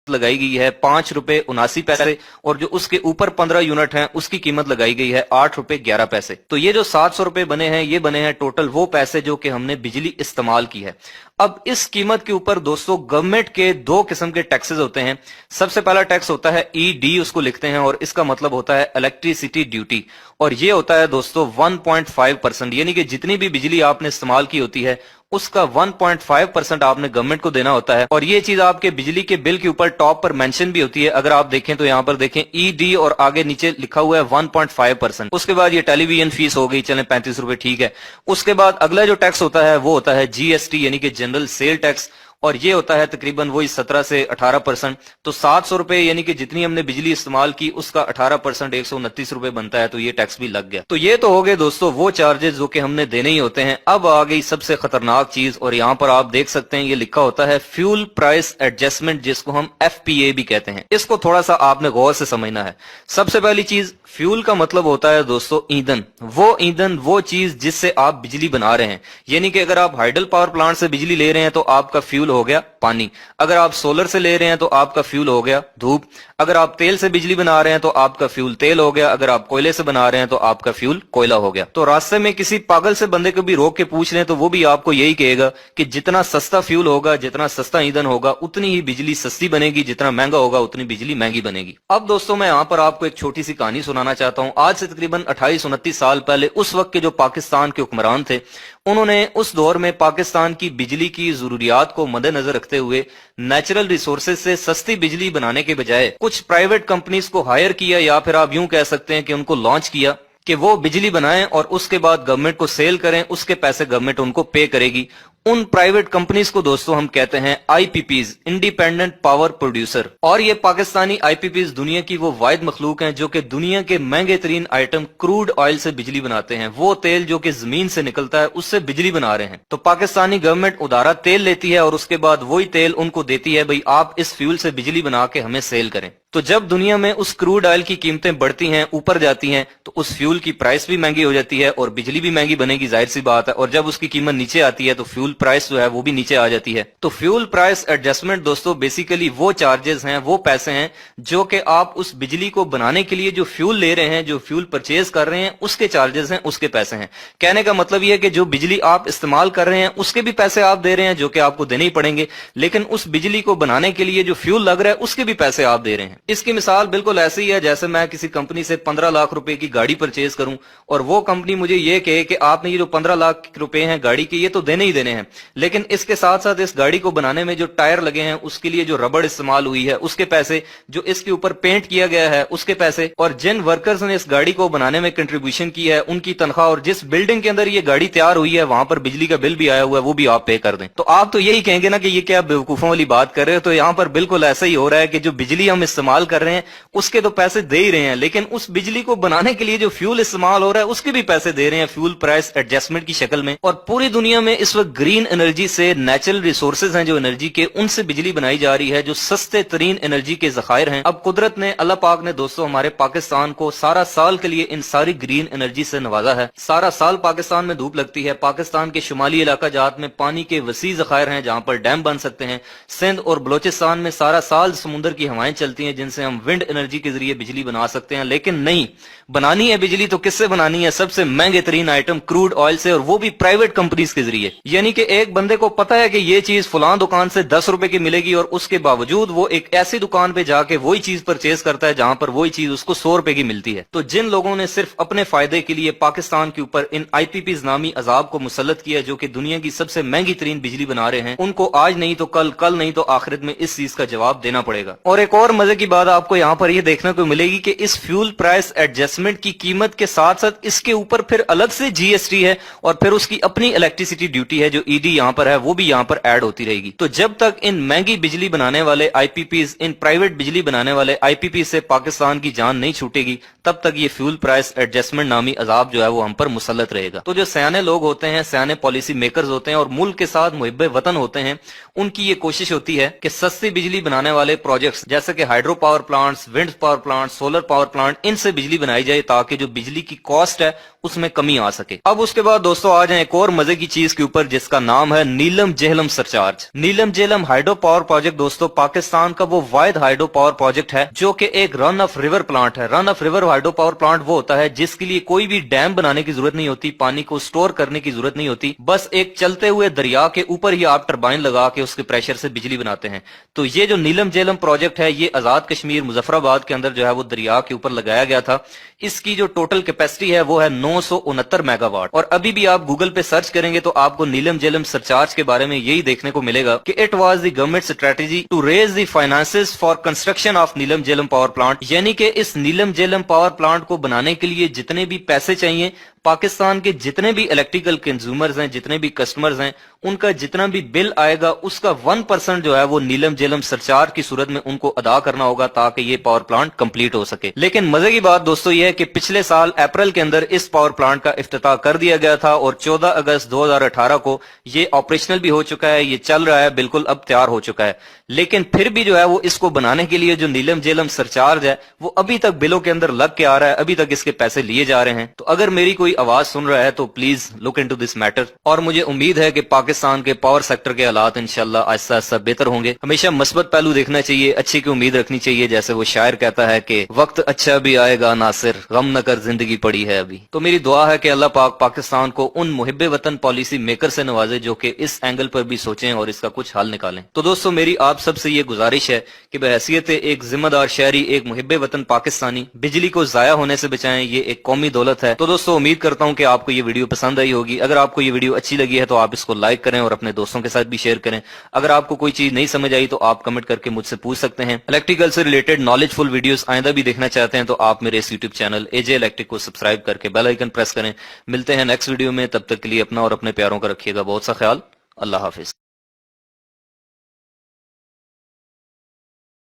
लगाई गई है 5 रुपए 79 पैसे और जो उसके ऊपर 15 यूनिट हैं उसकी कीमत लगाई गई है 8 रुपए 11 पैसे। तो ये जो 700 रुपए बने हैं ये बने हैं टोटल वो पैसे जो कि हमने बिजली इस्तेमाल की है। अब इस कीमत के ऊपर दोस्तों गवर्नमेंट के दो किस्म के टैक्सेस होते हैं। सबसे पहला टैक्स होता है ईडी, उसको लिखते हैं और इसका मतलब होता है इलेक्ट्रिसिटी ड्यूटी, और ये होता है दोस्तों 1.5%, यानी कि जितनी भी बिजली आपने इस्तेमाल की होती है उसका 1.5% आपने गवर्नमेंट को देना होता है। और ये चीज आपके बिजली के बिल के ऊपर टॉप पर मेंशन भी होती है। अगर आप देखें तो यहाँ पर देखें ईडी और आगे नीचे लिखा हुआ है 1.5%। उसके बाद ये टेलीविजन फीस हो गई, चलें 35 रुपए ठीक है। उसके बाद अगला जो टैक्स होता है वो होता है जीएसटी यानी कि जनरल सेल टैक्स, और ये होता है तकरीबन वही 17 से 18%। तो 700 रुपए यानी कि जितनी हमने बिजली इस्तेमाल की उसका 18% 129 रुपए बनता है, तो ये टैक्स भी लग गया। तो ये तो हो गए दोस्तों वो चार्जेस जो कि हमने देने ही होते हैं। अब आ गई सबसे खतरनाक चीज, और यहाँ पर आप देख सकते हैं ये लिखा होता है फ्यूल प्राइस एडजस्टमेंट, जिसको हम एफपीए भी कहते हैं। इसको थोड़ा सा आपने गौर से समझना है। सबसे पहली चीज, फ्यूल का मतलब होता है दोस्तों ईंधन, वो चीज जिससे आप बिजली बना रहे हैं। यानी कि अगर आप हाइडल पावर प्लांट से बिजली ले रहे हैं तो आपका फ्यूल हो गया पानी, अगर आप सोलर से ले रहे हैं तो आपका फ्यूल हो गया धूप, अगर आप तेल से बिजली बना रहे हैं तो आपका फ्यूल तेल हो गया, अगर आप कोयले से बना रहे हैं तो आपका फ्यूल कोयला हो गया। तो रास्ते में किसी पागल से बंदे को भी रोक के पूछ लें तो वो भी आपको यही कहेगा कि जितना सस्ता फ्यूल होगा, जितना सस्ता ईंधन होगा, उतनी ही बिजली सस्ती बनेगी, जितना महंगा होगा उतनी बिजली महंगी बनेगी। अब दोस्तों मैं यहाँ पर आपको एक छोटी सी कहानी सुनाना चाहता हूँ। आज से तकरीबन 28-29 साल पहले उस वक्त के जो पाकिस्तान के हुक्मरान थे, उन्होंने उस दौर में पाकिस्तान की बिजली की जरूरियात को मद्देनजर रखते हुए नेचुरल रिसोर्सेज से सस्ती बिजली बनाने के बजाय कुछ प्राइवेट कंपनीज को हायर किया, या फिर आप यूं कह सकते हैं कि उनको लॉन्च किया कि वो बिजली बनाएं और उसके बाद गवर्नमेंट को सेल करें, उसके पैसे गवर्नमेंट उनको पे करेगी। उन प्राइवेट कंपनीज को दोस्तों हम कहते हैं आईपीपीज, इंडिपेंडेंट पावर प्रोड्यूसर। और ये पाकिस्तानी आईपीपीज दुनिया की वो वाहिद मखलूक हैं जो कि दुनिया के महंगे तरीन आइटम क्रूड ऑयल से बिजली बनाते हैं। वो तेल जो कि जमीन से निकलता है उससे बिजली बना रहे हैं। तो पाकिस्तानी गवर्नमेंट उधारा तेल लेती है और उसके बाद वही तेल उनको देती है, भाई आप इस फ्यूल से बिजली बना के हमें सेल करें। तो जब दुनिया में उस क्रूड ऑयल की कीमतें बढ़ती हैं, ऊपर जाती हैं, तो उस फ्यूल की प्राइस भी महंगी हो जाती है और बिजली भी महंगी बनेगी, जाहिर सी बात है। और जब उसकी कीमत नीचे आती है तो फ्यूल प्राइस जो है वो भी नीचे आ जाती है। तो फ्यूल प्राइस एडजस्टमेंट दोस्तों बेसिकली वो चार्जेस हैं, वो पैसे हैं जो कि आप उस बिजली को बनाने के लिए जो फ्यूल ले रहे हैं, जो फ्यूल परचेज कर रहे हैं, उसके चार्जेस हैं, उसके पैसे हैं। कहने का मतलब ये है कि जो बिजली आप इस्तेमाल कर रहे हैं उसके भी पैसे आप दे रहे हैं जो कि आपको देने ही पड़ेंगे, लेकिन उस बिजली को बनाने के लिए जो फ्यूल लग रहा है उसके भी पैसे आप दे रहे हैं। इसकी मिसाल बिल्कुल ऐसी ही है जैसे मैं किसी कंपनी से 15 लाख रुपए की गाड़ी परचेज करूं और वो कंपनी मुझे ये कहे कि आपने ये जो 15 लाख रुपए हैं गाड़ी के, ये तो देने ही देने हैं, लेकिन इसके साथ साथ इस गाड़ी को बनाने में जो टायर लगे हैं उसके लिए जो रबड़ इस्तेमाल हुई है उसके पैसे, जो इसके ऊपर पेंट किया गया है उसके पैसे, और जिन वर्कर्स ने इस गाड़ी को बनाने में कंट्रीब्यूशन की है उनकी तनख्वाह, और जिस बिल्डिंग के अंदर ये गाड़ी तैयार हुई है वहां पर बिजली का बिल भी आया हुआ है वो भी आप पे कर दें। तो आप तो यही कहेंगे ना कि ये क्या बेवकूफों वाली बात कर रहे हो। तो यहाँ पर बिल्कुल ऐसा ही हो रहा है कि जो बिजली हम इस्तेमाल कर रहे हैं उसके तो पैसे दे ही रहे हैं, लेकिन उस बिजली को बनाने के लिए जो फ्यूल इस्तेमाल हो रहा है उसके भी पैसे दे रहे हैं फ्यूल प्राइस एडजस्टमेंट की शक्ल में। और पूरी दुनिया में इस वक्त ग्रीन एनर्जी से, नेचुरल रिसोर्सेज हैं जो एनर्जी के, उनसे बिजली बनाई जा रही है जो सस्ते तरीन एनर्जी के जखायर हैं। अब कुदरत ने, अल्लाह पाक ने दोस्तों हमारे पाकिस्तान को सारा साल के लिए इन सारी ग्रीन एनर्जी से नवाजा है। सारा साल पाकिस्तान में धूप लगती है, पाकिस्तान के शुमाली इलाका जात में पानी के वसी जखायर हैं जहां पर डैम बन सकते हैं। सिंध और बलोचिस्तान में सारा साल समुद्र की हवाएं चलती हैं जिनसे हम विंड एनर्जी के जरिए बिजली बना सकते हैं। लेकिन नहीं, बनानी है बिजली तो किससे बनानी है? सबसे महंगे तरीन आइटम क्रूड ऑयल से, और वो भी प्राइवेट कंपनीज के जरिए। यानी कि एक बंदे को पता है कि ये चीज फलां दुकान से 10 रुपए की मिलेगी और उसके बावजूद वो एक ऐसी दुकान पे जाके वही चीज परचेज करता है जहां पर वही चीज उसको 100 रुपए की मिलती है। तो जिन लोगों ने सिर्फ अपने फायदे के लिए पाकिस्तान के ऊपर इन आईपीपीज नामी अजाब को मुसल्लत किया जो कि दुनिया की सबसे महंगी तरीन बिजली बना रहे हैं, उनको आज नहीं तो कल, कल नहीं तो आखिरत में इस चीज का जवाब देना पड़ेगा। और एक और मजे की बात आपको यहाँ पर यह देखने को मिलेगी कि इस फ्यूल प्राइस एडजस्टमेंट की कीमत के साथ साथ इसके ऊपर फिर अलग से जीएसटी है और फिर उसकी अपनी इलेक्ट्रिसिटी ड्यूटी है जो ईडी यहाँ पर है वो भी यहाँ पर ऐड होती रहेगी। तो जब तक इन महंगी बिजली बनाने वाले आईपीपीज, इन प्राइवेट बिजली बनाने वाले आईपीपी से पाकिस्तान की जान नहीं छूटेगी, तब तक ये फ्यूल प्राइस एडजस्टमेंट नामी अजाब जो है वो हम पर मुसल्लत रहेगा। तो जो सयाने लोग होते हैं, सयाने पॉलिसी मेकर्स होते हैं और मुल्क के साथ मुहिब्बे वतन होते हैं, उनकी ये कोशिश होती है कि सस्ती बिजली बनाने वाले प्रोजेक्ट्स जैसे कि hydro power plants, wind power plant, solar power plant, इनसे बिजली बनाई जाए ताकि जो बिजली की कॉस्ट है اس میں کمی آ سکے۔ اب اس کے بعد دوستوں آ جائیں ایک اور مزے کی چیز کے اوپر جس کا نام ہے نیلم جہلم سرچارج۔ نیلم جہلم ہائیڈرو پاور پروجیکٹ دوستوں پاکستان کا وہ واحد ہائیڈرو پاور پروجیکٹ ہے جو کہ ایک رن آف ریور پلانٹ ہے۔ Run off river hydro power plant وہ ہوتا ہے جس کے لیے کوئی بھی ڈیم بنانے کی ضرورت نہیں ہوتی، پانی کو سٹور کرنے کی ضرورت نہیں ہوتی، بس ایک چلتے ہوئے دریا کے اوپر ہی آپ ٹربائن لگا کے اس کے پریشر سے بجلی بناتے ہیں۔ تو یہ جو نیلم جہلم پروجیکٹ ہے یہ آزاد کشمیر مظفر آباد کے اندر جو ہے وہ دریا کے اوپر لگایا گیا تھا۔ اس کی جو ٹوٹل کیپیسٹی ہے وہ ہے 969 میگا واٹ، اور ابھی بھی آپ گوگل پہ سرچ کریں گے تو آپ کو نیلم جہلم سرچارج کے بارے میں یہی دیکھنے کو ملے گا کہ it was the government strategy to raise the finances for construction of Neelum Jhelum power plant, یعنی کہ اس نیلم جہلم پاور پلانٹ کو بنانے کے لیے جتنے بھی پیسے چاہیے پاکستان کے جتنے بھی الیکٹریکل کنزیومرز ہیں، جتنے بھی کسٹمرز ہیں، ان کا جتنا بھی بل آئے گا اس کا 1% جو ہے وہ نیلم جہلم سرچارج کی صورت میں ان کو ادا کرنا ہوگا تاکہ یہ پاور پلانٹ کمپلیٹ ہو سکے۔ لیکن مزے کی بات دوستو یہ ہے کہ پچھلے سال اپریل کے اندر اس پاور پلانٹ کا افتتاح کر دیا گیا تھا اور 14 اگست 2018 کو یہ آپریشنل بھی ہو چکا ہے، یہ چل رہا ہے، بالکل اب تیار ہو چکا ہے۔ لیکن پھر بھی جو ہے وہ اس کو بنانے کے لیے جو نیلم جہلم سرچارج ہے وہ ابھی تک بلوں کے اندر لگ کے آ رہا ہے، ابھی تک اس کے پیسے لیے جا رہے ہیں۔ تو اگر میری کوئی آواز سن رہا ہے تو please look into this matter, اور مجھے امید ہے کہ پاکستان کے پاور سیکٹر کے حالات انشاءاللہ آہستہ آہستہ بہتر ہوں گے۔ ہمیشہ مثبت پہلو دیکھنا چاہیے، اچھی کی امید رکھنی چاہیے، جیسے وہ شاعر کہتا ہے کہ وقت اچھا بھی آئے گا ناصر، غم نہ کر زندگی پڑی ہے ابھی۔ تو میری دعا ہے کہ اللہ پاک پاکستان کو ان محب وطن پالیسی میکر سے نوازے جو کہ اس اینگل پر بھی سوچیں اور اس کا کچھ حل نکالیں۔ تو دوستو میری آپ سب سے یہ گزارش ہے کہ بحیثیت ایک ذمہ دار شہری، ایک محب وطن پاکستانی، بجلی کو ضائع ہونے سے بچائیں، یہ ایک قومی دولت ہے۔ تو دوستو امید کرتا ہوں کہ آپ کو یہ ویڈیو پسند آئی ہوگی۔ اگر آپ کو یہ ویڈیو اچھی لگی ہے تو آپ اس کو لائک کریں اور اپنے دوستوں کے ساتھ بھی شیئر کریں۔ اگر آپ کو کوئی چیز نہیں سمجھ آئی تو آپ کمنٹ کر کے مجھ سے پوچھ سکتے ہیں۔ الیکٹریکل سے ریلیٹڈ نالج فل ویڈیوز آئندہ بھی دیکھنا چاہتے ہیں تو آپ میرے اس یوٹیوب چینل اے جے الیکٹرک کو سبسکرائب کر کے بیل آئیکن پریس کریں۔ ملتے ہیں نیکسٹ ویڈیو میں، تب تک کے لیے اپنا اور اپنے پیاروں کا رکھیے گا بہت سا خیال۔ اللہ حافظ۔